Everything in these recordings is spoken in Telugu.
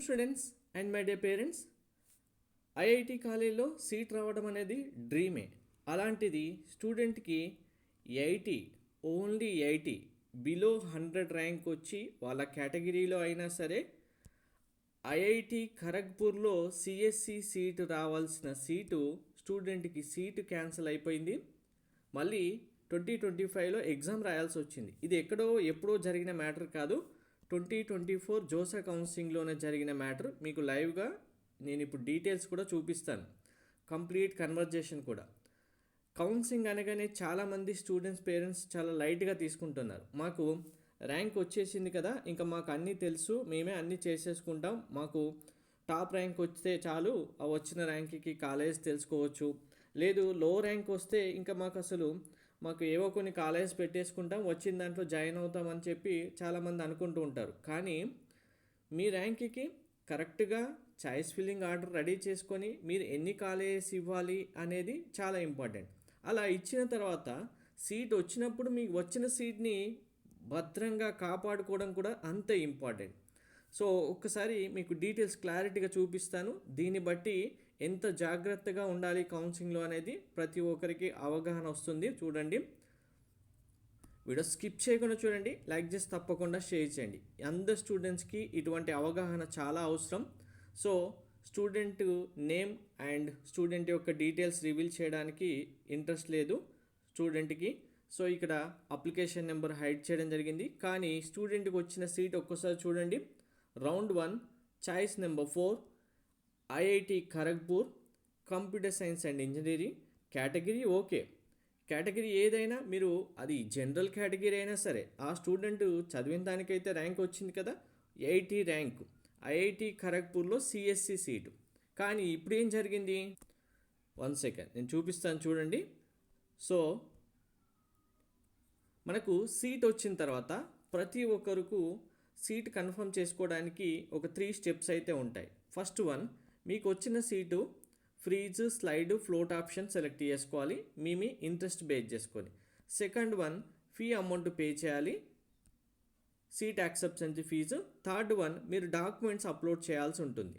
Students and my day parents, IIT కాలేజీలో సీట్ రావడం అనేది డ్రీమే. అలాంటిది స్టూడెంట్కి 80, ఓన్లీ 80 బిలో 100 ర్యాంక్ వచ్చి వాళ్ళ కేటగిరీలో అయినా సరే ఐఐటి ఖరగ్పూర్లో సిఎస్సి సీటు రావాల్సిన సీటు స్టూడెంట్కి సీటు క్యాన్సిల్ అయిపోయింది. మళ్ళీ 2025లో ఎగ్జామ్ రాయాల్సి వచ్చింది. ఇది ఎప్పుడో జరిగిన మ్యాటర్ కాదు, 2024 జోసా కౌన్సిలింగ్లోనే జరిగిన మ్యాటర్. మీకు లైవ్గా నేను ఇప్పుడు డీటెయిల్స్ కూడా చూపిస్తాను, కంప్లీట్ కన్వర్జేషన్ కూడా. కౌన్సిలింగ్ అనగానే చాలామంది స్టూడెంట్స్ పేరెంట్స్ చాలా లైట్గా తీసుకుంటున్నారు. మాకు ర్యాంక్ వచ్చేసింది కదా, ఇంకా మాకు అన్నీ తెలుసు, మేమే అన్నీ చేసేసుకుంటాం, మాకు టాప్ ర్యాంక్ వస్తే చాలు, ఆ వచ్చిన ర్యాంక్కి కాలేజ్ తెలుసుకోవచ్చు, లేదు లో ర్యాంక్ వస్తే ఇంకా మాకు ఏవో కొన్ని కాలేజ్ పెట్టేసుకుంటాం, వచ్చిన దాంట్లో జాయిన్ అవుతామని చెప్పి చాలామంది అనుకుంటూ ఉంటారు. కానీ మీ ర్యాంక్కి కరెక్ట్గా చాయిస్ ఫిల్లింగ్ ఆర్డర్ రెడీ చేసుకొని మీరు ఎన్ని కాలేజెస్ ఇవ్వాలి అనేది చాలా ఇంపార్టెంట్. అలా ఇచ్చిన తర్వాత సీట్ వచ్చినప్పుడు మీకు వచ్చిన సీట్ని భద్రంగా కాపాడుకోవడం కూడా అంతే ఇంపార్టెంట్. సో ఒక్కసారి మీకు డీటెయిల్స్ క్లారిటీగా చూపిస్తాను. దీన్ని బట్టి ఎంత జాగ్రత్తగా ఉండాలి కౌన్సిలింగ్లో అనేది ప్రతి ఒక్కరికి అవగాహన వస్తుంది. చూడండి, వీడియో స్కిప్ చేయకుండా చూడండి, లైక్ చేసి తప్పకుండా షేర్ చేయండి. అందరు స్టూడెంట్స్కి ఇటువంటి అవగాహన చాలా అవసరం. So student name and student యొక్క డీటెయిల్స్ రివీల్ చేయడానికి ఇంట్రెస్ట్ లేదు స్టూడెంట్కి. సో ఇక్కడ అప్లికేషన్ నెంబర్ హైడ్ చేయడం జరిగింది. కానీ స్టూడెంట్కి వచ్చిన సీట్ ఒక్కసారి చూడండి. Round 1 choice number 4 IIT Kharagpur, computer science and engineering. Category okay, category ఏదైనా మీరు, అది జనరల్ కేటగిరీ అయినా సరే, ఆ స్టూడెంట్ చదివిన దానికైతే ర్యాంక్ వచ్చింది కదా, 80 ర్యాంకు, ఐఐటి ఖరగ్పూర్లో సిఎస్సి సీటు. కానీ ఇప్పుడు ఏం జరిగింది, 1 సెకండ్ నేను చూపిస్తాను చూడండి. సో మనకు సీట్ వచ్చిన తర్వాత ప్రతి ఒక్కరికి సీట్ కన్ఫర్మ్ చేసుకోవడానికి ఒక 3 స్టెప్స్ అయితే ఉంటాయి. ఫస్ట్ వన్, మీకు వచ్చిన seat freeze, slide, float option select చేసుకోవాలి మీ ఇంట్రెస్ట్ బేస్ చేసుకొని. Second one, fee amount pay చేయాలి, seat acceptance fees. Third one, మీరు డాక్యుమెంట్స్ అప్లోడ్ చేయాల్సి ఉంటుంది.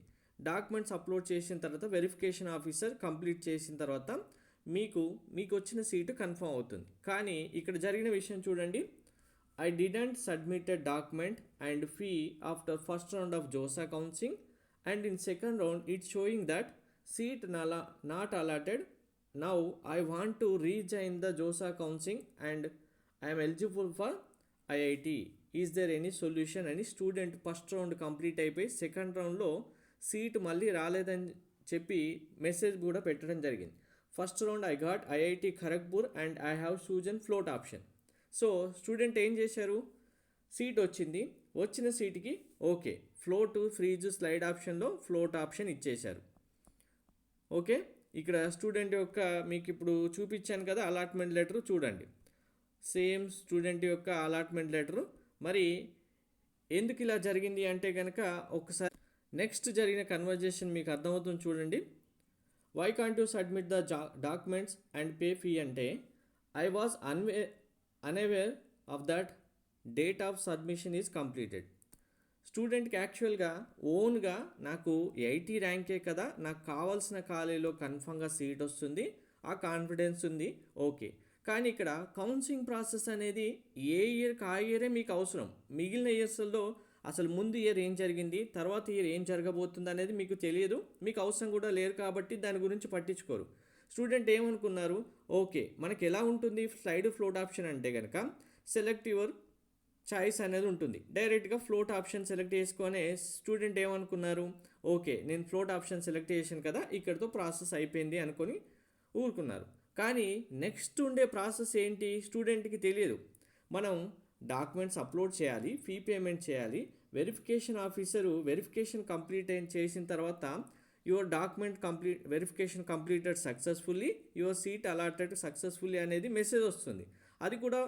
డాక్యుమెంట్స్ అప్లోడ్ చేసిన తర్వాత వెరిఫికేషన్ ఆఫీసర్ కంప్లీట్ చేసిన తర్వాత మీకు వచ్చిన సీటు కన్ఫర్మ్ అవుతుంది. కానీ ఇక్కడ జరిగిన విషయం చూడండి. I didn't submit a document and fee after first round of JOSA counseling, and in second round it's showing that seat not allotted. Now I want to rejoin the JOSA counseling and I am eligible for IIT. Is there any solution అని స్టూడెంట్ ఫస్ట్ రౌండ్ కంప్లీట్ అయిపోయి సెకండ్ రౌండ్లో సీట్ మళ్ళీ రాలేదని చెప్పి మెసేజ్ కూడా పెట్టడం జరిగింది. First round I got IIT Kharagpur and I have chosen float option. So student ఏం చేశారు, సీట్ వచ్చింది, వచ్చిన సీట్కి ఓకే, ఫ్లోట్, ఫ్రీజ్, స్లైడ్ ఆప్షన్లో ఫ్లోట్ ఆప్షన్ ఇచ్చేశారు. ఓకే, ఇక్కడ స్టూడెంట్ యొక్క మీకు ఇప్పుడు చూపించాను కదా అలాట్మెంట్ లెటరు, చూడండి సేమ్ స్టూడెంట్ యొక్క అలాట్మెంట్ లెటరు. మరి ఎందుకు ఇలా జరిగింది అంటే కనుక ఒకసారి నెక్స్ట్ జరిగిన కన్వర్జేషన్ మీకు అర్థమవుతుంది చూడండి. Why can't you submit the documents and pay fee అంటే, I was unaware of that date of submission is completed. స్టూడెంట్కి యాక్చువల్గా ఓన్గా నాకు 80 ర్యాంకే కదా, నాకు కావాల్సిన కాలేజీలో కన్ఫర్మ్గా సీట్ వస్తుంది, ఆ కాన్ఫిడెన్స్ ఉంది, ఓకే. కానీ ఇక్కడ కౌన్సిలింగ్ ప్రాసెస్ అనేది ఏ ఇయర్కి ఆ ఇయరే మీకు అవసరం. మిగిలిన ఇయర్స్లో అసలు ముందు ఇయర్ ఏం జరిగింది, తర్వాత ఇయర్ ఏం జరగబోతుంది అనేది మీకు తెలియదు, మీకు అవసరం కూడా లేరు, కాబట్టి దాని గురించి పట్టించుకోరు. స్టూడెంట్ ఏమనుకున్నారు, ఓకే మనకి ఎలా ఉంటుంది స్లైడ్, ఫ్లోట్ ఆప్షన్ అంటే కనుక సెలెక్ట్ యువర్ చాయిస్ అనేది ఉంటుంది. డైరెక్ట్గా ఫ్లోట్ ఆప్షన్ సెలెక్ట్ చేసుకొని స్టూడెంట్ ఏమనుకున్నారు, ఓకే నేను ఫ్లోట్ ఆప్షన్ సెలెక్ట్ చేశాను కదా, ఇక్కడితో ప్రాసెస్ అయిపోయింది అనుకొని ఊరుకున్నారు. కానీ నెక్స్ట్ ఉండే ప్రాసెస్ ఏంటి స్టూడెంట్కి తెలియదు. మనం డాక్యుమెంట్స్ అప్లోడ్ చేయాలి, ఫీ పేమెంట్ చేయాలి, వెరిఫికేషన్ ఆఫీసరు వెరిఫికేషన్ కంప్లీట్ చేసిన తర్వాత your document verification completed successfully, your seat allotted successfully అనేది మెసేజ్ వస్తుంది. అది కూడా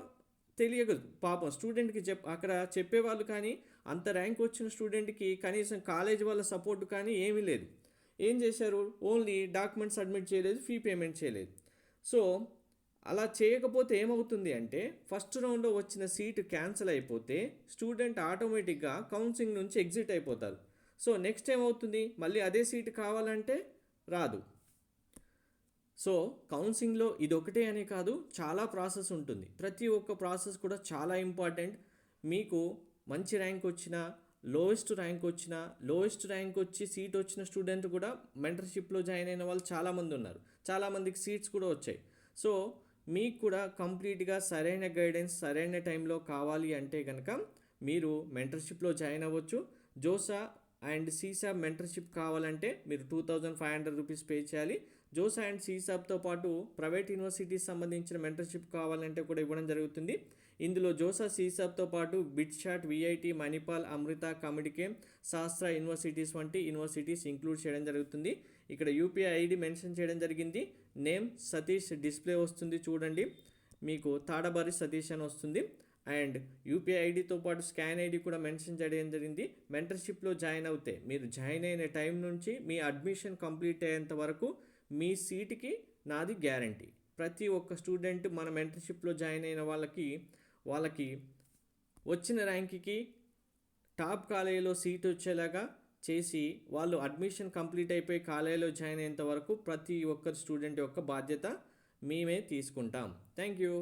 తెలియదు పాపం స్టూడెంట్కి. అక్కడ చెప్పేవాళ్ళు కానీ అంత ర్యాంక్ వచ్చిన స్టూడెంట్కి కనీసం కాలేజ్ వాళ్ళ సపోర్ట్ కానీ ఏమీ లేదు. ఏం చేశారు, ఓన్లీ డాక్యుమెంట్ సబ్మిట్ చేయలేదు, ఫీ పేమెంట్ చేయలేదు. సో అలా చేయకపోతే ఏమవుతుంది అంటే, ఫస్ట్ రౌండ్లో వచ్చిన సీటు క్యాన్సిల్ అయిపోతే స్టూడెంట్ ఆటోమేటిక్గా కౌన్సిలింగ్ నుంచి ఎగ్జిట్ అయిపోతారు. సో నెక్స్ట్ ఏమవుతుంది, మళ్ళీ అదే సీట్ కావాలంటే రాదు. సో కౌన్సిలింగ్లో ఇది ఒకటే అనే కాదు, చాలా ప్రాసెస్ ఉంటుంది. ప్రతి ఒక్క ప్రాసెస్ కూడా చాలా ఇంపార్టెంట్. మీకు మంచి ర్యాంక్ వచ్చినా, లోయెస్ట్ ర్యాంక్ వచ్చి సీట్ వచ్చిన స్టూడెంట్ కూడా మెంటర్షిప్లో జాయిన్ అయిన వాళ్ళు చాలామంది ఉన్నారు. చాలామందికి సీట్స్ కూడా వచ్చాయి. సో మీకు కూడా కంప్లీట్గా సరైన గైడెన్స్ సరైన టైంలో కావాలి అంటే కనుక మీరు మెంటర్షిప్లో జాయిన్ అవ్వచ్చు. జోసా అండ్ సీసాబ్ మెంటర్షిప్ కావాలంటే మీరు 2500 రూపీస్ పే చేయాలి. జోసా అండ్ సీసాబ్తో పాటు ప్రైవేట్ యూనివర్సిటీస్ సంబంధించిన మెంటర్షిప్ కావాలంటే కూడా ఇవ్వడం జరుగుతుంది. ఇందులో జోసా సీసాబ్తో పాటు బిట్షాట్, విఐటి, మణిపాల్, అమృత, కమిడికే, శాస్త్ర యూనివర్సిటీస్ వంటి యూనివర్సిటీస్ ఇంక్లూడ్ చేయడం జరుగుతుంది. ఇక్కడ యూపీఐ ఐడి మెన్షన్ చేయడం జరిగింది. నేమ్ సతీష్ డిస్ప్లే వస్తుంది చూడండి, మీకు తాడబారి సతీష్ అని వస్తుంది. అండ్ యూపీఐ ఐడితో పాటు స్కాన్ ఐడి కూడా మెన్షన్ చేయడం జరిగింది. మెంటర్షిప్లో జాయిన్ అవుతే మీరు జాయిన్ అయిన టైం నుంచి మీ అడ్మిషన్ కంప్లీట్ అయ్యేంత వరకు మీ సీటుకి నాది గ్యారంటీ. ప్రతి ఒక్క స్టూడెంట్ మన మెంటర్షిప్లో జాయిన్ అయిన వాళ్ళకి వచ్చిన ర్యాంక్కి టాప్ కాలేజీలో సీట్ వచ్చేలాగా చేసి వాళ్ళు అడ్మిషన్ కంప్లీట్ అయిపోయి కాలేజీలో జాయిన్ అయ్యేంత వరకు ప్రతి ఒక్కరి స్టూడెంట్ యొక్క బాధ్యత మేమే తీసుకుంటాం. Thank you.